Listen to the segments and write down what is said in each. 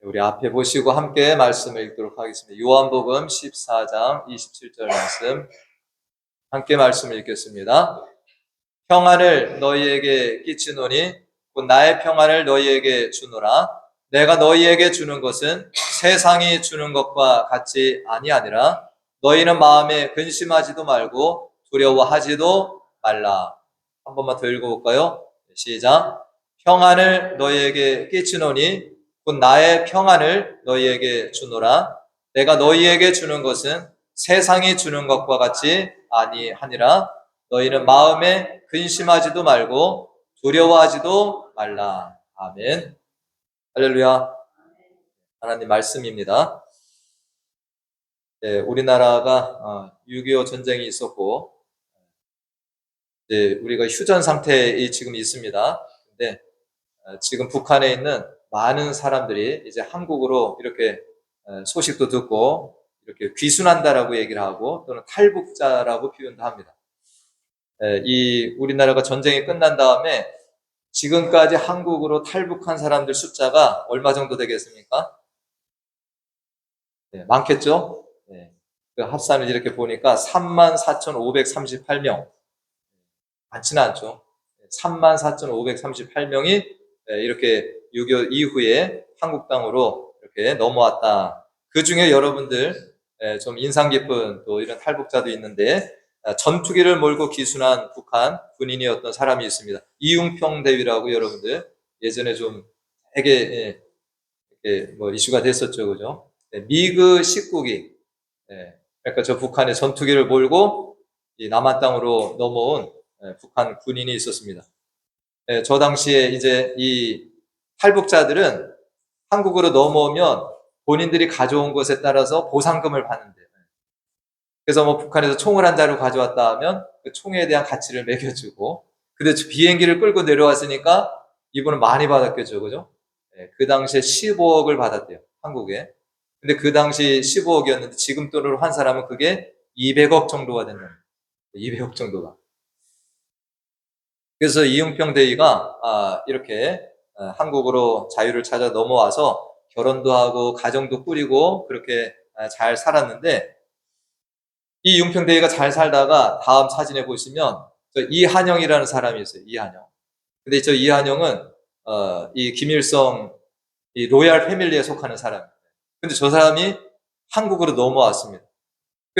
우리 앞에 보시고 함께 말씀을 읽도록 하겠습니다. 요한복음 14장 27절 말씀 함께 말씀을 읽겠습니다. 평안을 너희에게 끼치노니 곧 나의 평안을 너희에게 주노라. 내가 너희에게 주는 것은 세상이 주는 것과 같이 아니하니라. 너희는 마음에 근심하지도 말고 두려워하지도 말라. 한 번만 더 읽어볼까요? 시작. 평안을 너희에게 끼치노니 곧 나의 평안을 너희에게 주노라. 내가 너희에게 주는 것은 세상이 주는 것과 같이 아니하니라. 너희는 마음에 근심하지도 말고 두려워하지도 말라. 아멘. 할렐루야. 하나님 말씀입니다. 우리나라가 6.25 전쟁이 있었고 우리가 휴전 상태에 지금 있습니다. 근데 지금 북한에 있는 많은 사람들이 이제 한국으로 이렇게 소식도 듣고 이렇게 귀순한다라고 얘기를 하고 또는 탈북자라고 표현도 합니다. 이 우리나라가 전쟁이 끝난 다음에 지금까지 한국으로 탈북한 사람들 숫자가 얼마 정도 되겠습니까? 많겠죠? 그 합산을 이렇게 보니까 34,538명. 많지는 않죠. 34,538명이 이렇게 6.25 이후에 한국 땅으로 이렇게 넘어왔다. 그 중에 여러분들 좀 인상 깊은 또 이런 탈북자도 있는데 전투기를 몰고 기순한 북한 군인이었던 사람이 있습니다. 이웅평 대위라고 여러분들 예전에 좀 되게 뭐 이슈가 됐었죠, 그죠? 미그 19기. 그러니까 저 북한의 전투기를 몰고 이 남한 땅으로 넘어온 북한 군인이 있었습니다. 저 당시에 이제 이 탈북자들은 한국으로 넘어오면 본인들이 가져온 것에 따라서 보상금을 받는데요. 그래서 뭐 북한에서 총을 한 자루 가져왔다 하면 그 총에 대한 가치를 매겨주고, 근데 비행기를 끌고 내려왔으니까 이분은 많이 받았겠죠, 그죠? 그 당시에 15억을 받았대요, 한국에. 근데 그 당시 15억이었는데 지금 돈으로 한 사람은 그게 200억 정도가 된다. 200억 정도가. 그래서 이응평 대위가 이렇게 한국으로 자유를 찾아 넘어와서 결혼도 하고 가정도 꾸리고 그렇게 잘 살았는데, 이 이응평 대위가 잘 살다가 다음 사진에 보시면 저 이한영이라는 사람이 있어요. 이한영. 근데 저 이한영은 이 김일성 이 로얄 패밀리에 속하는 사람입니다. 근데 저 사람이 한국으로 넘어왔습니다.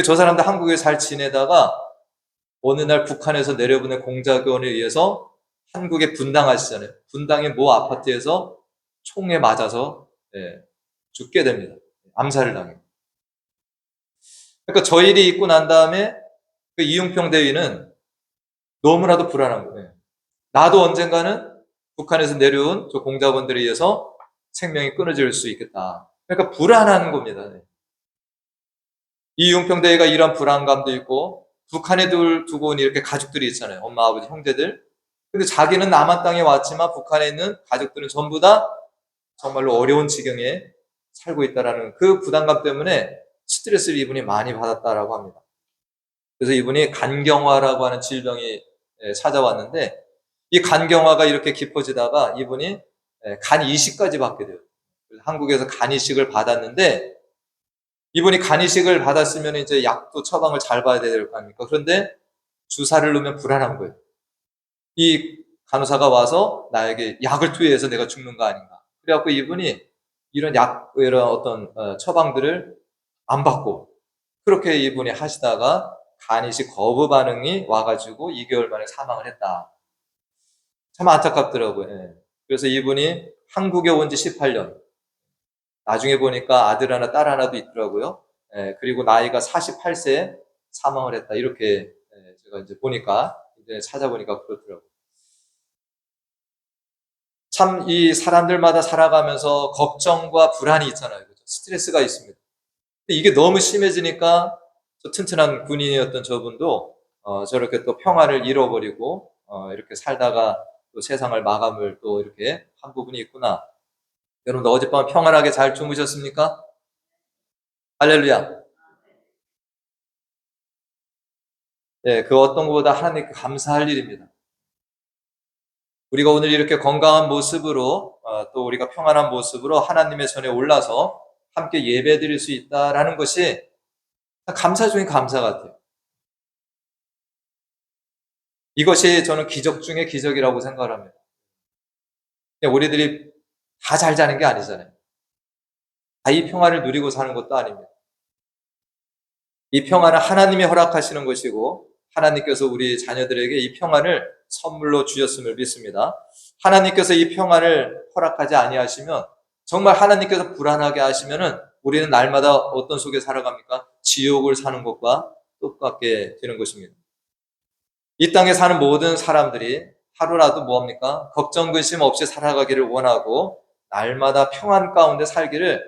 저 사람도 한국에 잘 지내다가 어느 날 북한에서 내려보낸 공작원에 의해서 한국에 분당하시잖아요. 분당의 모 아파트에서 총에 맞아서 죽게 됩니다. 암살을 당해요. 그러니까 저 일이 있고 난 다음에 그 이용평 대위는 너무나도 불안한 거예요. 나도 언젠가는 북한에서 내려온 저 공작원들에 의해서 생명이 끊어질 수 있겠다. 그러니까 불안한 겁니다. 이용평 대위가 이런 불안감도 있고 북한에 두고 온 이렇게 가족들이 있잖아요. 엄마, 아버지, 형제들. 근데 자기는 남한 땅에 왔지만 북한에 있는 가족들은 전부 다 정말로 어려운 지경에 살고 있다라는 그 부담감 때문에 스트레스를 이분이 많이 받았다라고 합니다. 그래서 이분이 간경화라고 하는 질병이 찾아왔는데 이 간경화가 이렇게 깊어지다가 이분이 간 이식까지 받게 돼요. 한국에서 간 이식을 받았는데 이분이 간 이식을 받았으면 이제 약도 처방을 잘 받아야 될 거 아닙니까? 그런데 주사를 놓으면 불안한 거예요. 이 간호사가 와서 나에게 약을 투여해서 내가 죽는 거 아닌가. 그래갖고 이분이 이런 이런 어떤 처방들을 안 받고 그렇게 이분이 하시다가 간 이식 거부 반응이 와가지고 2개월 만에 사망을 했다. 참 안타깝더라고요. 그래서 이분이 한국에 온 지 18년. 나중에 보니까 아들 하나, 딸 하나도 있더라고요. 그리고 나이가 48세에 사망을 했다. 이렇게 제가 이제 보니까, 이제 찾아보니까 그렇더라고요. 참 이 사람들마다 살아가면서 걱정과 불안이 있잖아요. 그죠? 스트레스가 있습니다. 근데 이게 너무 심해지니까 저 튼튼한 군인이었던 저분도 저렇게 또 평화를 잃어버리고 이렇게 살다가 또 세상을 마감을 또 이렇게 한 부분이 있구나. 여러분들 어젯밤 평안하게 잘 주무셨습니까? 할렐루야. 그 어떤 것보다 하나님께 감사할 일입니다. 우리가 오늘 이렇게 건강한 모습으로 또 우리가 평안한 모습으로 하나님의 전에 올라서 함께 예배드릴 수 있다라는 것이 감사 중에 감사 같아요. 이것이 저는 기적 중에 기적이라고 생각을 합니다. 그냥 우리들이 다 잘 자는 게 아니잖아요. 다 이 평안을 누리고 사는 것도 아닙니다. 이 평안은 하나님이 허락하시는 것이고 하나님께서 우리 자녀들에게 이 평안을 선물로 주셨음을 믿습니다. 하나님께서 이 평안을 허락하지 아니하시면 정말 하나님께서 불안하게 하시면은 우리는 날마다 어떤 속에 살아갑니까? 지옥을 사는 것과 똑같게 되는 것입니다. 이 땅에 사는 모든 사람들이 하루라도 뭐합니까? 걱정 근심 없이 살아가기를 원하고 날마다 평안 가운데 살기를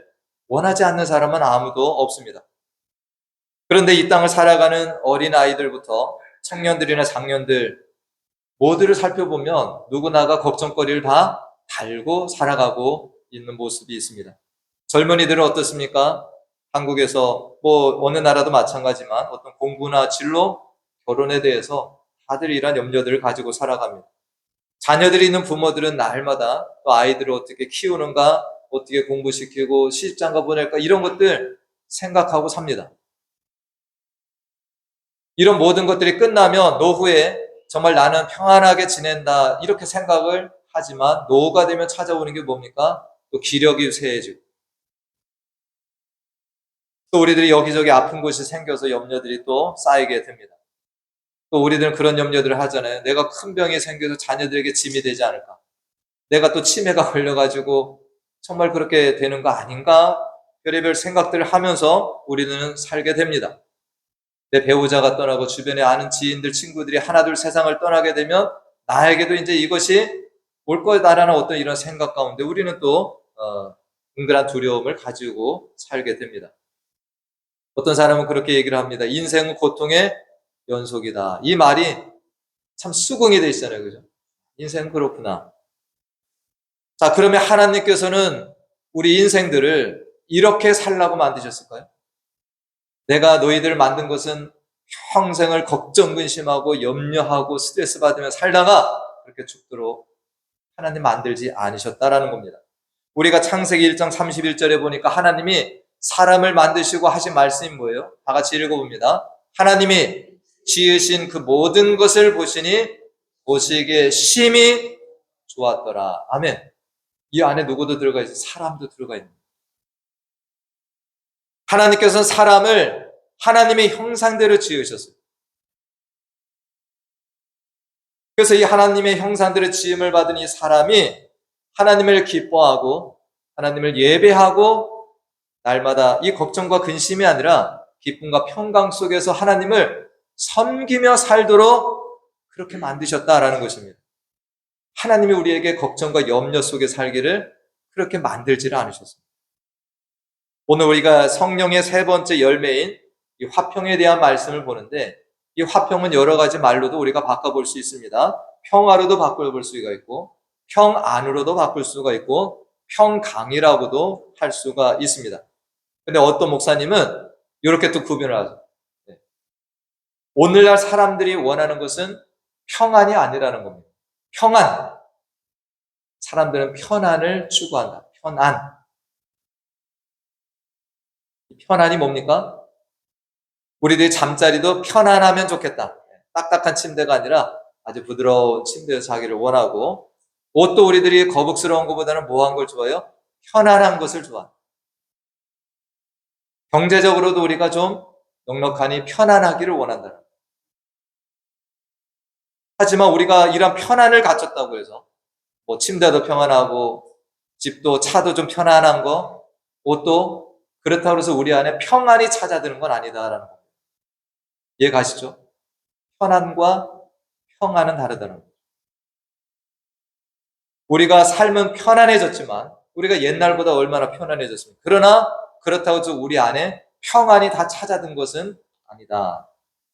원하지 않는 사람은 아무도 없습니다. 그런데 이 땅을 살아가는 어린 아이들부터 청년들이나 장년들 모두를 살펴보면 누구나가 걱정거리를 다 달고 살아가고 있는 모습이 있습니다. 젊은이들은 어떻습니까? 한국에서 어느 나라도 마찬가지지만 어떤 공부나 진로, 결혼에 대해서 다들 이런 염려들을 가지고 살아갑니다. 자녀들이 있는 부모들은 날마다 또 아이들을 어떻게 키우는가, 어떻게 공부시키고 시집장가 보낼까 이런 것들 생각하고 삽니다. 이런 모든 것들이 끝나면 노후에 정말 나는 평안하게 지낸다 이렇게 생각을 하지만 노후가 되면 찾아오는 게 뭡니까? 또 기력이 쇠해지고 또 우리들이 여기저기 아픈 곳이 생겨서 염려들이 또 쌓이게 됩니다. 또 우리들은 그런 염려들을 하잖아요. 내가 큰 병이 생겨서 자녀들에게 짐이 되지 않을까? 내가 또 치매가 걸려가지고 정말 그렇게 되는 거 아닌가? 별의별 생각들을 하면서 우리는 살게 됩니다. 내 배우자가 떠나고 주변에 아는 지인들, 친구들이 하나둘 세상을 떠나게 되면 나에게도 이제 이것이 올 거다라는 어떤 이런 생각 가운데 우리는 또 은근한 두려움을 가지고 살게 됩니다. 어떤 사람은 그렇게 얘기를 합니다. 인생은 고통의 연속이다. 이 말이 참 수긍이 돼 있잖아요. 그죠? 인생은 그렇구나. 자, 그러면 하나님께서는 우리 인생들을 이렇게 살라고 만드셨을까요? 내가 너희들을 만든 것은 평생을 걱정, 근심하고 염려하고 스트레스 받으며 살다가 그렇게 죽도록 하나님 만들지 않으셨다라는 겁니다. 우리가 창세기 1장 31절에 보니까 하나님이 사람을 만드시고 하신 말씀이 뭐예요? 다 같이 읽어봅니다. 하나님이 지으신 그 모든 것을 보시니 보시기에 심히 좋았더라. 아멘. 이 안에 누구도 들어가 있어요? 사람도 들어가 있는. 하나님께서는 사람을 하나님의 형상대로 지으셨어요. 그래서 이 하나님의 형상대로 지음을 받은 이 사람이 하나님을 기뻐하고 하나님을 예배하고 날마다 이 걱정과 근심이 아니라 기쁨과 평강 속에서 하나님을 섬기며 살도록 그렇게 만드셨다라는 것입니다. 하나님이 우리에게 걱정과 염려 속에 살기를 그렇게 만들지를 않으셨습니다. 오늘 우리가 성령의 세 번째 열매인 이 화평에 대한 말씀을 보는데 이 화평은 여러 가지 말로도 우리가 바꿔볼 수 있습니다. 평화로도 바꿔볼 수가 있고 평안으로도 바꿀 수가 있고 평강이라고도 할 수가 있습니다. 근데 어떤 목사님은 이렇게 또 구별을 하죠. 오늘날 사람들이 원하는 것은 평안이 아니라는 겁니다. 평안. 사람들은 편안을 추구한다. 편안. 편안이 뭡니까? 우리들이 잠자리도 편안하면 좋겠다. 딱딱한 침대가 아니라 아주 부드러운 침대에서 자기를 원하고 옷도 우리들이 거북스러운 것보다는 뭐한 걸 좋아해요? 편안한 것을 좋아합니다. 경제적으로도 우리가 좀 넉넉하니 편안하기를 원한다. 하지만 우리가 이런 편안을 갖췄다고 해서 뭐 침대도 평안하고 집도 차도 좀 편안한 거 옷도 그렇다고 해서 우리 안에 평안이 찾아드는 건 아니다라는 거. 이해 가시죠? 편안과 평안은 다르다는 거. 우리가 삶은 편안해졌지만 우리가 옛날보다 얼마나 편안해졌습니까? 그러나 그렇다고 해서 우리 안에 평안이 다 찾아든 것은 아니다.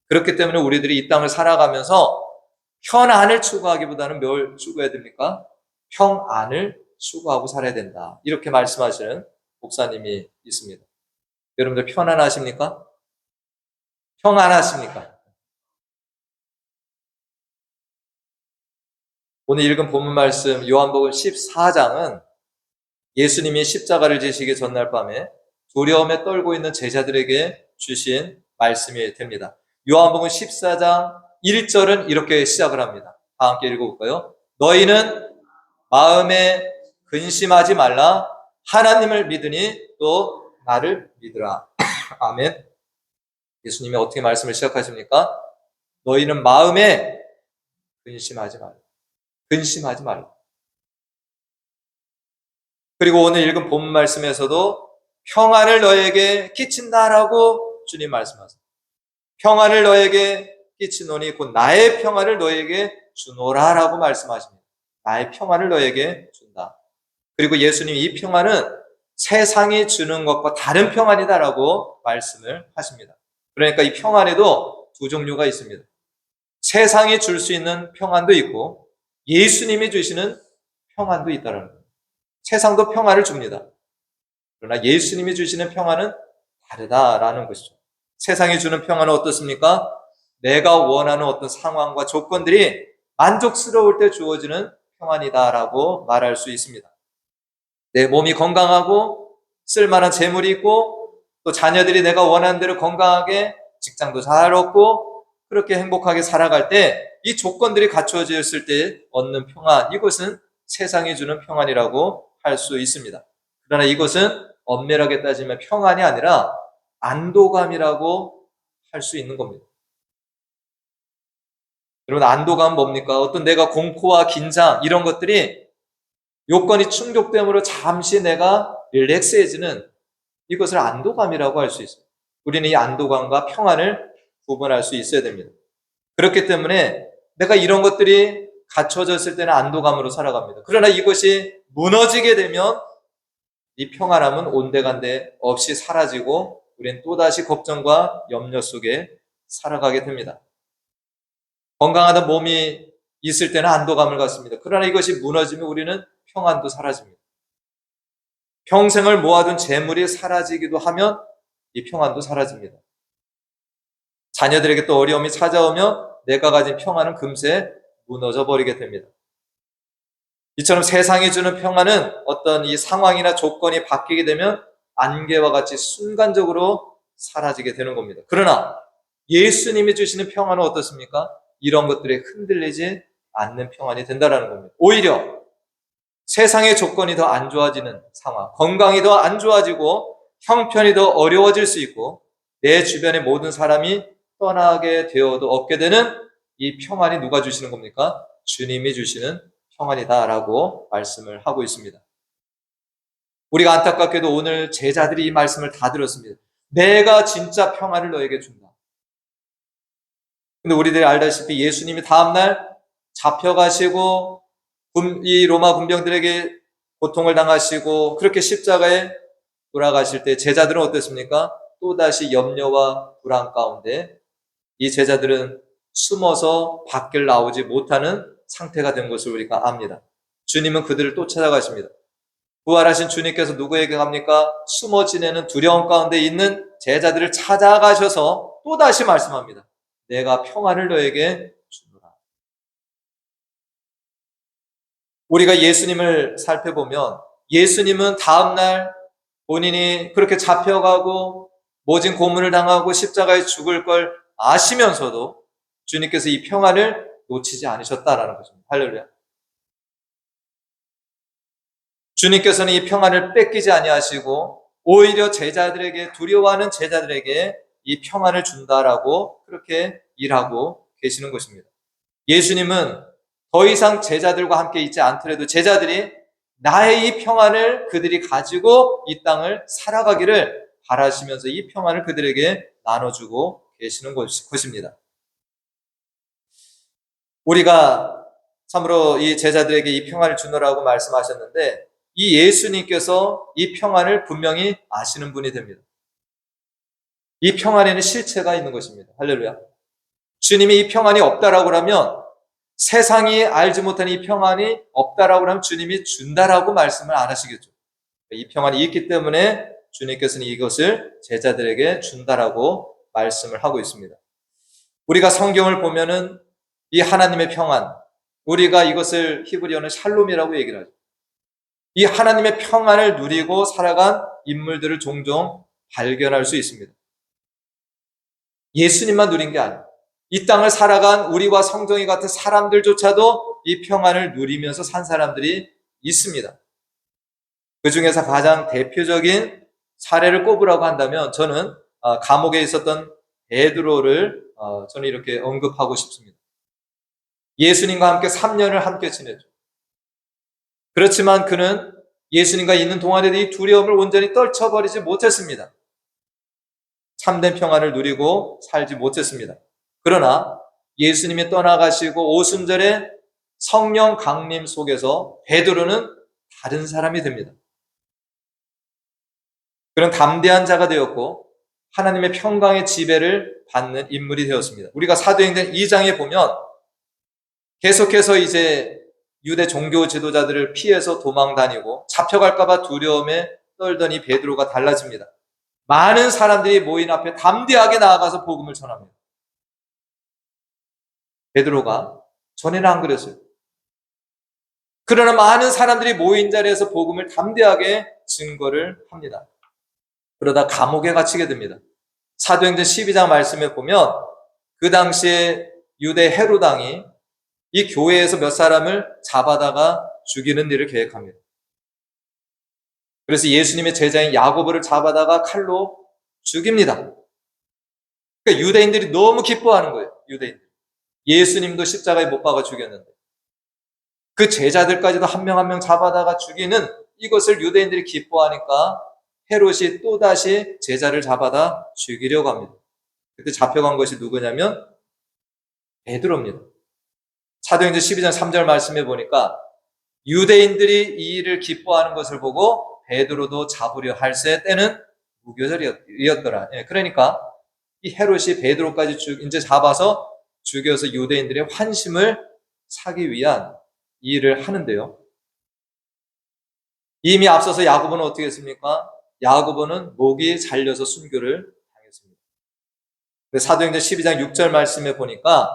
그렇기 때문에 우리들이 이 땅을 살아가면서 편안을 추구하기보다는 뭘 추구해야 됩니까? 평안을 추구하고 살아야 된다. 이렇게 말씀하시는 목사님이 있습니다. 여러분들 편안하십니까? 평안하십니까? 오늘 읽은 본문 말씀 요한복음 14장은 예수님이 십자가를 지시기 전날 밤에 두려움에 떨고 있는 제자들에게 주신 말씀이 됩니다. 요한복음 14장 1절은 이렇게 시작을 합니다. 다 함께 읽어볼까요? 너희는 마음에 근심하지 말라. 하나님을 믿으니 또 나를 믿으라. 아멘. 예수님이 어떻게 말씀을 시작하십니까? 너희는 마음에 근심하지 말라. 근심하지 말라. 그리고 오늘 읽은 본 말씀에서도 평안을 너에게 끼친다라고 주님 말씀하세요. 평안을 너에게 끼치노니 곧 나의 평안을 너에게 주노라라고 말씀하십니다. 나의 평안을 너에게 준다. 그리고 예수님이 이 평안은 세상이 주는 것과 다른 평안이다라고 말씀을 하십니다. 그러니까 이 평안에도 두 종류가 있습니다. 세상이 줄 수 있는 평안도 있고 예수님이 주시는 평안도 있다는 거예요. 세상도 평안을 줍니다. 그러나 예수님이 주시는 평안은 다르다라는 것이죠. 세상이 주는 평안은 어떻습니까? 내가 원하는 어떤 상황과 조건들이 만족스러울 때 주어지는 평안이다라고 말할 수 있습니다. 내 몸이 건강하고 쓸만한 재물이 있고 또 자녀들이 내가 원하는 대로 건강하게 직장도 잘 얻고 그렇게 행복하게 살아갈 때 이 조건들이 갖추어졌을 때 얻는 평안, 이것은 세상이 주는 평안이라고 할 수 있습니다. 그러나 이것은 엄밀하게 따지면 평안이 아니라 안도감이라고 할 수 있는 겁니다. 여러분, 안도감 뭡니까? 어떤 내가 공포와 긴장 이런 것들이 요건이 충족됨으로 잠시 내가 릴렉스해지는 이것을 안도감이라고 할 수 있어요. 우리는 이 안도감과 평안을 구분할 수 있어야 됩니다. 그렇기 때문에 내가 이런 것들이 갖춰졌을 때는 안도감으로 살아갑니다. 그러나 이것이 무너지게 되면 이 평안함은 온데간데 없이 사라지고 우리는 또다시 걱정과 염려 속에 살아가게 됩니다. 건강하다 몸이 있을 때는 안도감을 갖습니다. 그러나 이것이 무너지면 우리는 평안도 사라집니다. 평생을 모아둔 재물이 사라지기도 하면 이 평안도 사라집니다. 자녀들에게 또 어려움이 찾아오면 내가 가진 평안은 금세 무너져 버리게 됩니다. 이처럼 세상이 주는 평안은 어떤 이 상황이나 조건이 바뀌게 되면 안개와 같이 순간적으로 사라지게 되는 겁니다. 그러나 예수님이 주시는 평안은 어떻습니까? 이런 것들에 흔들리지 않는 평안이 된다는 겁니다. 오히려 세상의 조건이 더 안 좋아지는 상황, 건강이 더 안 좋아지고 형편이 더 어려워질 수 있고 내 주변의 모든 사람이 떠나게 되어도 얻게 되는 이 평안이 누가 주시는 겁니까? 주님이 주시는 평안이다라고 말씀을 하고 있습니다. 우리가 안타깝게도 오늘 제자들이 이 말씀을 다 들었습니다. 내가 진짜 평안을 너에게 준다. 근데 우리들이 알다시피 예수님이 다음날 잡혀가시고 이 로마 군병들에게 고통을 당하시고 그렇게 십자가에 돌아가실 때 제자들은 어땠습니까? 또다시 염려와 불안 가운데 이 제자들은 숨어서 밖을 나오지 못하는 상태가 된 것을 우리가 압니다. 주님은 그들을 또 찾아가십니다. 부활하신 주님께서 누구에게 갑니까? 숨어 지내는 두려움 가운데 있는 제자들을 찾아가셔서 또다시 말씀합니다. 내가 평안을 너에게 주노라. 우리가 예수님을 살펴보면 예수님은 다음날 본인이 그렇게 잡혀가고 모진 고문을 당하고 십자가에 죽을 걸 아시면서도 주님께서 이 평안을 놓치지 않으셨다라는 것입니다. 할렐루야. 주님께서는 이 평안을 뺏기지 아니하시고 오히려 제자들에게 두려워하는 제자들에게 이 평안을 준다라고 그렇게 일하고 계시는 것입니다. 예수님은 더 이상 제자들과 함께 있지 않더라도 제자들이 나의 이 평안을 그들이 가지고 이 땅을 살아가기를 바라시면서 이 평안을 그들에게 나눠주고 계시는 것입니다. 우리가 참으로 이 제자들에게 이 평안을 주노라고 말씀하셨는데 이 예수님께서 이 평안을 분명히 아시는 분이 됩니다. 이 평안에는 실체가 있는 것입니다. 할렐루야. 주님이 이 평안이 없다라고 하면 세상이 알지 못하는 이 평안이 없다라고 하면 주님이 준다라고 말씀을 안 하시겠죠. 이 평안이 있기 때문에 주님께서는 이것을 제자들에게 준다라고 말씀을 하고 있습니다. 우리가 성경을 보면은 이 하나님의 평안, 우리가 이것을 히브리어는 샬롬이라고 얘기를 하죠. 이 하나님의 평안을 누리고 살아간 인물들을 종종 발견할 수 있습니다. 예수님만 누린 게 아니에요. 이 땅을 살아간 우리와 성정이 같은 사람들조차도 이 평안을 누리면서 산 사람들이 있습니다. 그 중에서 가장 대표적인 사례를 꼽으라고 한다면 저는 감옥에 있었던 베드로를 저는 이렇게 언급하고 싶습니다. 예수님과 함께 3년을 함께 지냈죠. 그렇지만 그는 예수님과 있는 동안에도 이 두려움을 온전히 떨쳐버리지 못했습니다. 참된 평안을 누리고 살지 못했습니다. 그러나 예수님이 떠나가시고 오순절에 성령 강림 속에서 베드로는 다른 사람이 됩니다. 그는 담대한 자가 되었고 하나님의 평강의 지배를 받는 인물이 되었습니다. 우리가 사도행전 2장에 보면 계속해서 이제 유대 종교 지도자들을 피해서 도망 다니고 잡혀갈까봐 두려움에 떨던 이 베드로가 달라집니다. 많은 사람들이 모인 앞에 담대하게 나아가서 복음을 전합니다. 베드로가 전에는 안 그랬어요. 그러나 많은 사람들이 모인 자리에서 복음을 담대하게 증거를 합니다. 그러다 감옥에 갇히게 됩니다. 사도행전 12장 말씀에 보면 그 당시에 유대 헤로당이 이 교회에서 몇 사람을 잡아다가 죽이는 일을 계획합니다. 그래서 예수님의 제자인 야고보를 잡아다가 칼로 죽입니다. 그러니까 유대인들이 너무 기뻐하는 거예요. 유대인들. 예수님도 십자가에 못 박아 죽였는데 그 제자들까지도 한 명 한 명 잡아다가 죽이는 이것을 유대인들이 기뻐하니까 헤롯이 또다시 제자를 잡아다 죽이려고 합니다. 그때 잡혀간 것이 누구냐면 베드로입니다. 사도행전 12장 3절 말씀해 보니까 유대인들이 이 일을 기뻐하는 것을 보고 베드로도 잡으려 할새 때는 무교절이었더라. 그러니까 이 헤롯이 베드로까지 이제 잡아서 죽여서 유대인들의 환심을 사기 위한 이 일을 하는데요. 이미 앞서서 야고보는 어떻게 했습니까? 야고보는 목이 잘려서 순교를 당했습니다. 사도행전 12장 6절 말씀에 보니까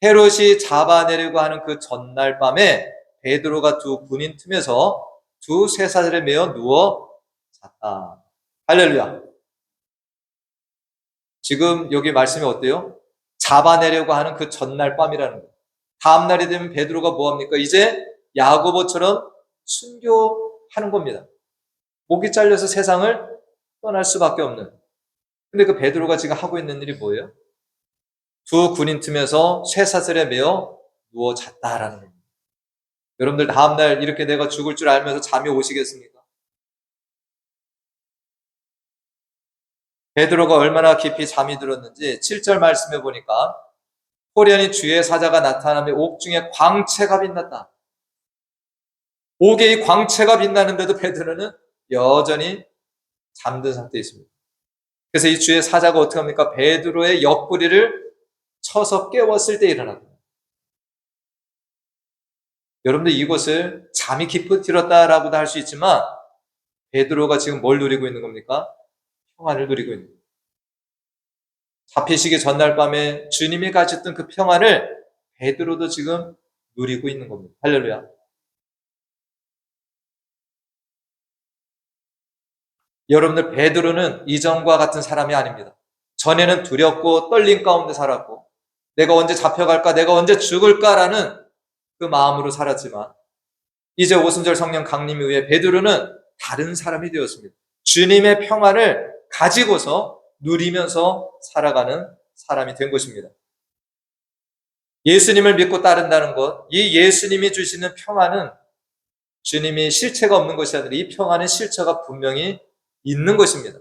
헤롯이 잡아내려고 하는 그 전날 밤에 베드로가 두 군인 틈에서 두 쇠사슬에 매어 누워 잤다. 할렐루야. 지금 여기 말씀이 어때요? 잡아내려고 하는 그 전날 밤이라는 거예요. 다음 날이 되면 베드로가 뭐합니까? 이제 야고보처럼 순교하는 겁니다. 목이 잘려서 세상을 떠날 수밖에 없는. 근데 그 베드로가 지금 하고 있는 일이 뭐예요? 두 군인 틈에서 쇠사슬에 매어 누워 잤다라는 겁니다. 여러분들 다음날 이렇게 내가 죽을 줄 알면서 잠이 오시겠습니까? 베드로가 얼마나 깊이 잠이 들었는지 7절 말씀해 보니까 호련히 주의 사자가 나타나며 옥중에 광채가 빛났다. 옥에 이 광채가 빛나는데도 베드로는 여전히 잠든 상태에 있습니다. 그래서 이 주의 사자가 어떻게 합니까? 베드로의 옆구리를 쳐서 깨웠을 때 일어났다. 여러분들 이것을 잠이 깊이 들었다라고도 할 수 있지만 베드로가 지금 뭘 누리고 있는 겁니까? 평안을 누리고 있는 겁니다. 잡히시기 전날 밤에 주님이 가졌던 그 평안을 베드로도 지금 누리고 있는 겁니다. 할렐루야. 여러분들 베드로는 이전과 같은 사람이 아닙니다. 전에는 두렵고 떨림 가운데 살았고 내가 언제 잡혀갈까, 내가 언제 죽을까라는 그 마음으로 살았지만 이제 오순절 성령 강림 이후에 베드로는 다른 사람이 되었습니다. 주님의 평안을 가지고서 누리면서 살아가는 사람이 된 것입니다. 예수님을 믿고 따른다는 것, 이 예수님이 주시는 평안은 주님이 실체가 없는 것이 아니라 이 평안은 실체가 분명히 있는 것입니다.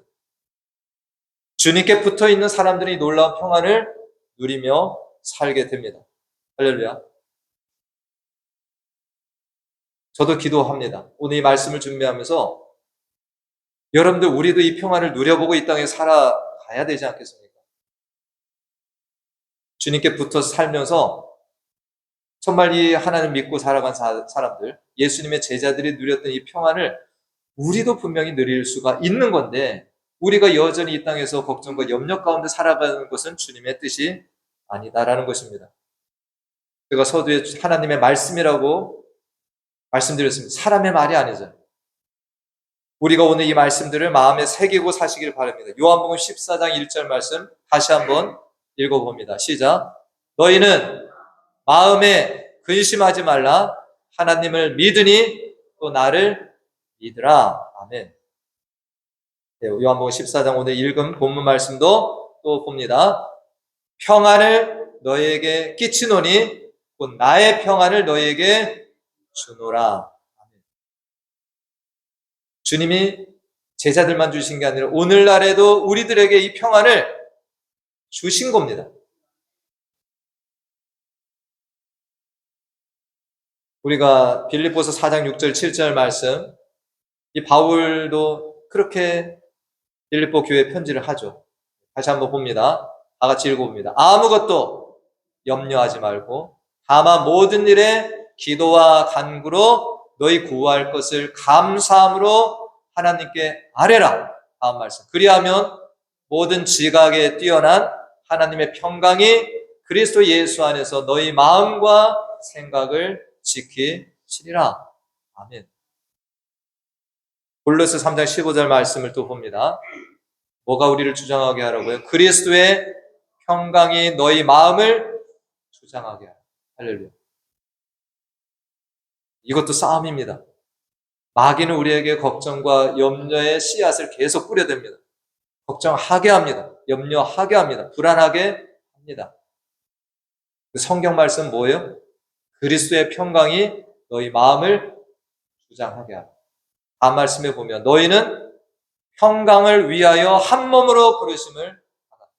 주님께 붙어있는 사람들이 놀라운 평안을 누리며 살게 됩니다. 할렐루야. 저도 기도합니다. 오늘 이 말씀을 준비하면서 여러분들 우리도 이 평안을 누려보고 이 땅에 살아가야 되지 않겠습니까? 주님께 붙어서 살면서 정말 이 하나님 믿고 살아간 사람들, 예수님의 제자들이 누렸던 이 평안을 우리도 분명히 누릴 수가 있는 건데 우리가 여전히 이 땅에서 걱정과 염려 가운데 살아가는 것은 주님의 뜻이 아니다라는 것입니다. 제가 서두에 하나님의 말씀이라고 말씀드렸습니다. 사람의 말이 아니죠. 우리가 오늘 이 말씀들을 마음에 새기고 사시길 바랍니다. 요한복음 14장 1절 말씀 다시 한번 읽어봅니다. 시작. 너희는 마음에 근심하지 말라. 하나님을 믿으니 또 나를 믿으라. 아멘. 네, 요한복음 14장 오늘 읽은 본문 말씀도 또 봅니다. 평안을 너희에게 끼치노니 곧 나의 평안을 너희에게 주노라. 아멘. 주님이 제자들만 주신 게 아니라 오늘날에도 우리들에게 이 평안을 주신 겁니다. 우리가 빌립보서 4장 6절 7절 말씀, 이 바울도 그렇게 빌립보 교회 편지를 하죠. 다시 한번 봅니다. 다 같이 읽어봅니다. 아무것도 염려하지 말고 다만 모든 일에 기도와 간구로 너희 구할 것을 감사함으로 하나님께 아뢰라. 다음 말씀. 그리하면 모든 지각에 뛰어난 하나님의 평강이 그리스도 예수 안에서 너희 마음과 생각을 지키시리라. 아멘. 골로새 3장 15절 말씀을 또 봅니다. 뭐가 우리를 주장하게 하라고요? 그리스도의 평강이 너희 마음을 주장하게 하라. 할렐루야. 이것도 싸움입니다. 마귀는 우리에게 걱정과 염려의 씨앗을 계속 뿌려댑니다. 걱정하게 합니다. 염려하게 합니다. 불안하게 합니다. 성경 말씀 뭐예요? 그리스도의 평강이 너희 마음을 주장하게 하라. 다음 말씀에 보면 너희는 평강을 위하여 한 몸으로 부르심을 받았다.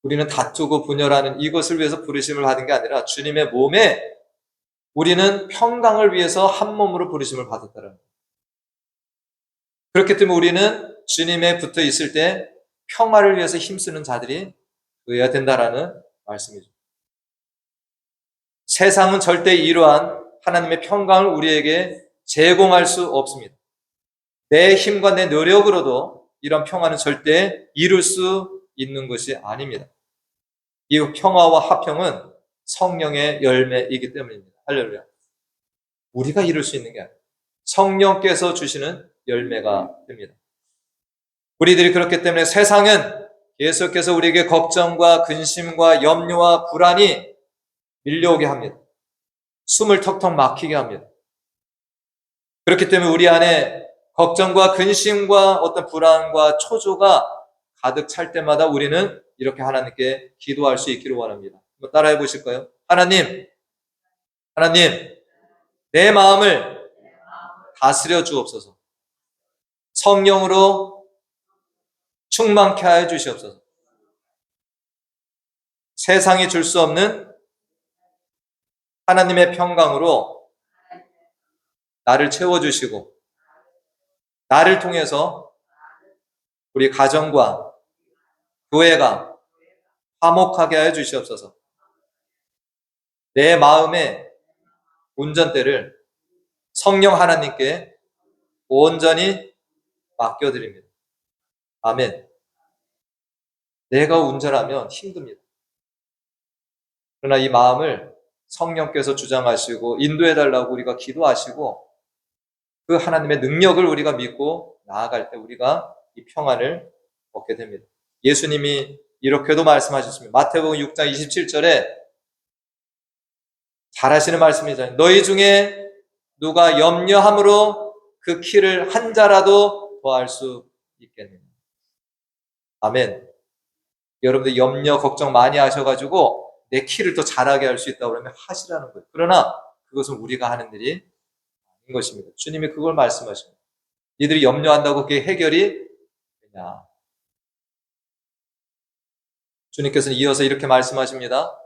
우리는 다투고 분열하는 이것을 위해서 부르심을 받은 게 아니라 주님의 몸에 우리는 평강을 위해서 한 몸으로 부르심을 받았다는 거예요. 그렇기 때문에 우리는 주님에 붙어 있을 때 평화를 위해서 힘쓰는 자들이 되어야 된다라는 말씀이죠. 세상은 절대 이러한 하나님의 평강을 우리에게 제공할 수 없습니다. 내 힘과 내 노력으로도 이런 평화는 절대 이룰 수 있는 것이 아닙니다. 이 평화와 화평은 성령의 열매이기 때문입니다. 할렐루야. 우리가 이룰 수 있는 게 아니에요. 성령께서 주시는 열매가 됩니다. 우리들이 그렇기 때문에 세상은 계속해서 우리에게 걱정과 근심과 염려와 불안이 밀려오게 합니다. 숨을 턱턱 막히게 합니다. 그렇기 때문에 우리 안에 걱정과 근심과 어떤 불안과 초조가 가득 찰 때마다 우리는 이렇게 하나님께 기도할 수 있기를 원합니다. 한번 따라해 보실까요? 하나님, 내 마음을 다스려 주옵소서. 성령으로 충만케 하여 주시옵소서. 세상이 줄 수 없는 하나님의 평강으로 나를 채워주시고 나를 통해서 우리 가정과 교회가 화목하게 하여 주시옵소서. 내 마음의 운전대를 성령 하나님께 온전히 맡겨드립니다. 아멘. 내가 운전하면 힘듭니다. 그러나 이 마음을 성령께서 주장하시고 인도해달라고 우리가 기도하시고 그 하나님의 능력을 우리가 믿고 나아갈 때 우리가 이 평안을 얻게 됩니다. 예수님이 이렇게도 말씀하셨습니다. 마태복음 6장 27절에 잘하시는 말씀이잖아요. 너희 중에 누가 염려함으로 그 키를 한 자라도 더할 수 있겠느냐. 아멘. 여러분들 염려 걱정 많이 하셔가지고 내 키를 더 잘하게 할 수 있다고 그러면 하시라는 거예요. 그러나 그것은 우리가 하는 일이 아닌 것입니다. 주님이 그걸 말씀하십니다. 니들이 염려한다고 그게 해결이 되냐. 주님께서는 이어서 이렇게 말씀하십니다.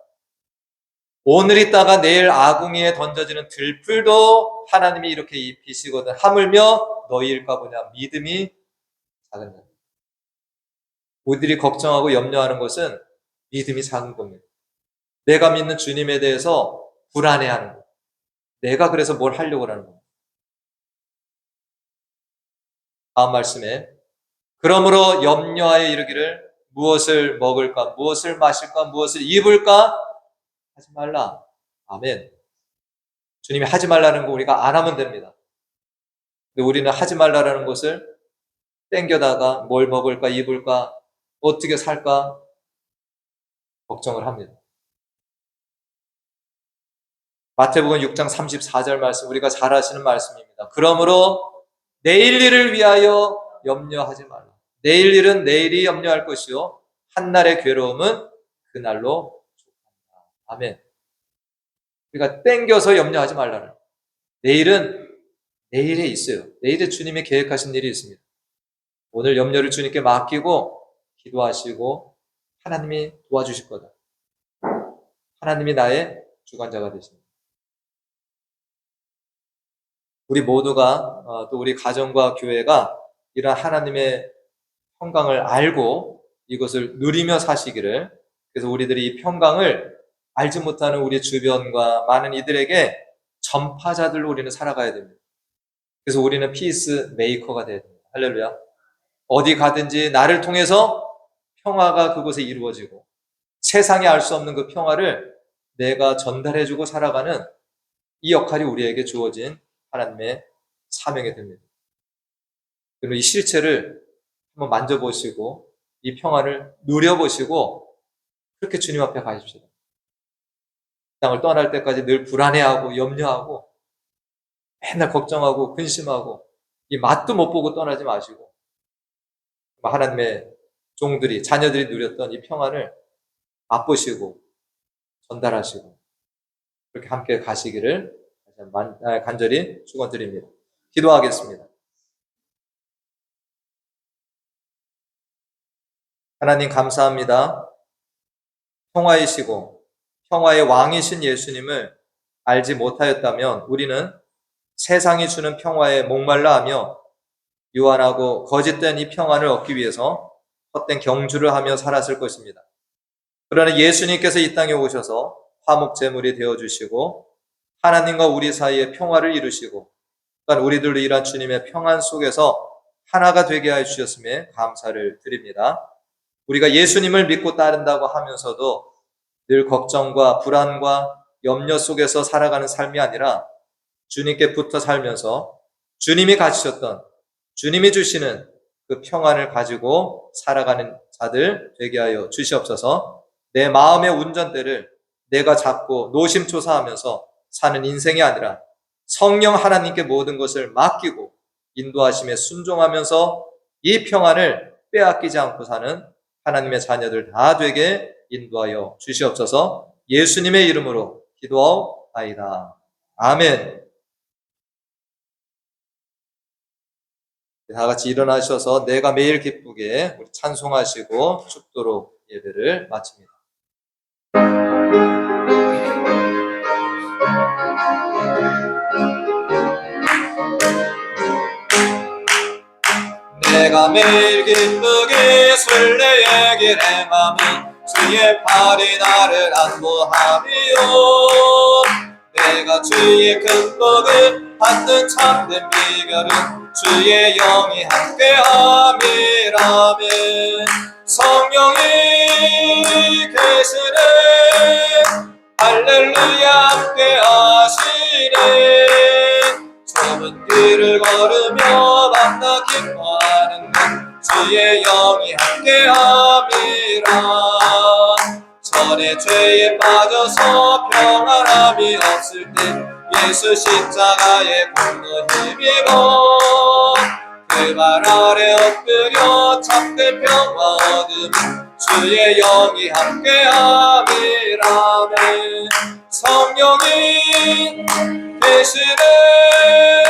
오늘 있다가 내일 아궁이에 던져지는 들풀도 하나님이 이렇게 입히시거든 하물며 너희일까 보냐. 믿음이 작은 자. 우리들이 걱정하고 염려하는 것은 믿음이 작은 겁니다. 내가 믿는 주님에 대해서 불안해하는 거예요. 내가 그래서 뭘 하려고 하는 거예요. 다음 말씀에 그러므로 염려하여 이르기를 무엇을 먹을까, 무엇을 마실까, 무엇을 입을까 하지 말라. 아멘. 주님이 하지 말라는 거 우리가 안 하면 됩니다. 근데 우리는 하지 말라는 것을 땡겨다가 뭘 먹을까, 입을까, 어떻게 살까 걱정을 합니다. 마태복음 6장 34절 말씀, 우리가 잘 아시는 말씀입니다. 그러므로 내일 일을 위하여 염려하지 말라. 내일 일은 내일이 염려할 것이요 한날의 괴로움은 그날로 족한다. 아멘. 우리가 땡겨서 염려하지 말라는. 내일은 내일에 있어요. 내일에 주님이 계획하신 일이 있습니다. 오늘 염려를 주님께 맡기고 기도하시고 하나님이 도와주실 거다. 하나님이 나의 주관자가 되십니다. 우리 모두가 또 우리 가정과 교회가 이런 하나님의 평강을 알고 이것을 누리며 사시기를, 그래서 우리들이 이 평강을 알지 못하는 우리 주변과 많은 이들에게 전파자들로 우리는 살아가야 됩니다. 그래서 우리는 피스 메이커가 돼야 됩니다. 할렐루야. 어디 가든지 나를 통해서 평화가 그곳에 이루어지고 세상이 알 수 없는 그 평화를 내가 전달해주고 살아가는 이 역할이 우리에게 주어진 하나님의 사명이 됩니다. 그리고 이 실체를 한번 만져보시고 이 평화를 누려보시고 그렇게 주님 앞에 가십시오. 땅을 떠날 때까지 늘 불안해하고 염려하고 맨날 걱정하고 근심하고 이 맛도 못 보고 떠나지 마시고 하나님의 종들이, 자녀들이 누렸던 이 평안을 맛보시고 전달하시고 그렇게 함께 가시기를 간절히 축원드립니다. 기도하겠습니다. 하나님 감사합니다. 평화이시고 평화의 왕이신 예수님을 알지 못하였다면 우리는 세상이 주는 평화에 목말라 하며 유한하고 거짓된 이 평안을 얻기 위해서 헛된 경주를 하며 살았을 것입니다. 그러나 예수님께서 이 땅에 오셔서 화목제물이 되어주시고 하나님과 우리 사이에 평화를 이루시고 또한 우리들도 이러한 주님의 평안 속에서 하나가 되게 해주셨음에 감사를 드립니다. 우리가 예수님을 믿고 따른다고 하면서도 늘 걱정과 불안과 염려 속에서 살아가는 삶이 아니라 주님께 붙어 살면서 주님이 가지셨던, 주님이 주시는 그 평안을 가지고 살아가는 자들 되게 하여 주시옵소서. 내 마음의 운전대를 내가 잡고 노심초사하면서 사는 인생이 아니라 성령 하나님께 모든 것을 맡기고 인도하심에 순종하면서 이 평안을 빼앗기지 않고 사는 하나님의 자녀들 다 되게 인도하여 주시옵소서. 예수님의 이름으로 기도하옵나이다. 아멘. 다 같이 일어나셔서 내가 매일 기쁘게 우리 찬송하시고 축도로 예배를 마칩니다. 내가 매일 기쁘게 순례의 길 행하며 주의 팔이 나를 안보하리요. 내가 주의 큰 복을 받는 참된 비결은 주의 영이 함께함이라면 성령이 계시네 할렐루야 함께하시네 좁은 길을 걸으며 만나 기뻐하는 것 주의 영이 함께함이라 전에 죄에 빠져서 평안함이 없을 때 예수 십자가의 공로 힘입어 그 발 아래 엎드려 참된 평화 얻으며 주의 영이 함께함이라네 성령이 계시네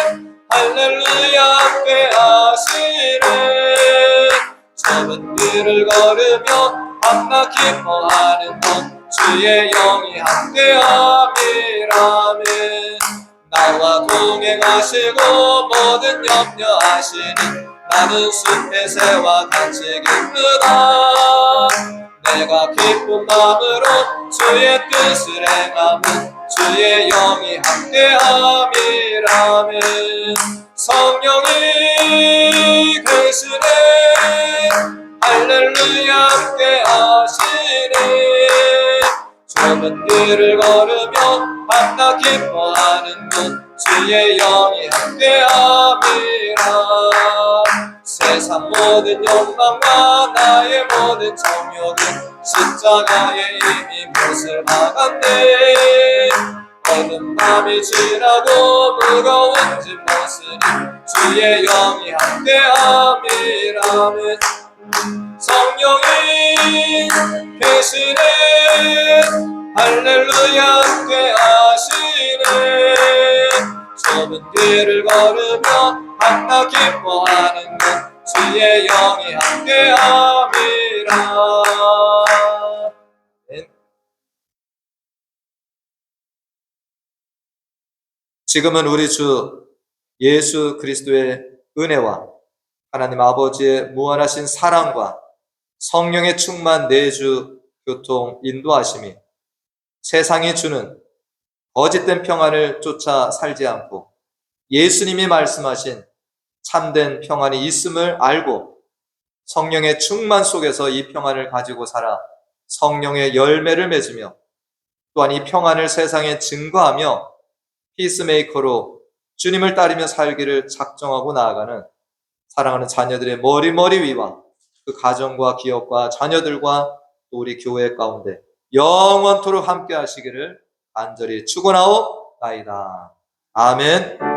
할렐루야 함께하시네 좁은 길을 걸으며 밤낮 기뻐하는 것 주의 영이 함께함이라네 나와 동행하시고 모든 염려하시니 나는 숲의 새와 같이 기쁘다 내가 기쁜 마음으로 주의 뜻을 행하며 주의 영이 함께함이라네 성령이 계시네 할렐루야 함께하시네 좁은 길을 걸으며 밤낮 기뻐하는 곳 주의 영이 함께함이라. 세상 모든 욕망과 나의 모든 정욕은 십자가에 이미 못을 박았네. 어두운 밤이 지나고 무거운 짐 벗으니 주의 영이 함께함이라. 성령이 계시네. 할렐루야 함께하시네. 좁은 길을 걸으며 밤낮 기뻐하는 것 주의 영이 함께함이라. 지금은 우리 주 예수 그리스도의 은혜와 하나님 아버지의 무한하신 사랑과 성령의 충만 내주 교통 인도하심이 세상이 주는 거짓된 평안을 쫓아 살지 않고 예수님이 말씀하신 참된 평안이 있음을 알고 성령의 충만 속에서 이 평안을 가지고 살아 성령의 열매를 맺으며 또한 이 평안을 세상에 증거하며 피스메이커로 주님을 따르며 살기를 작정하고 나아가는 사랑하는 자녀들의 머리 위와 그 가정과 기업과 자녀들과 또 우리 교회 가운데 영원토록 함께 하시기를 간절히 축원하옵나이다. 아멘.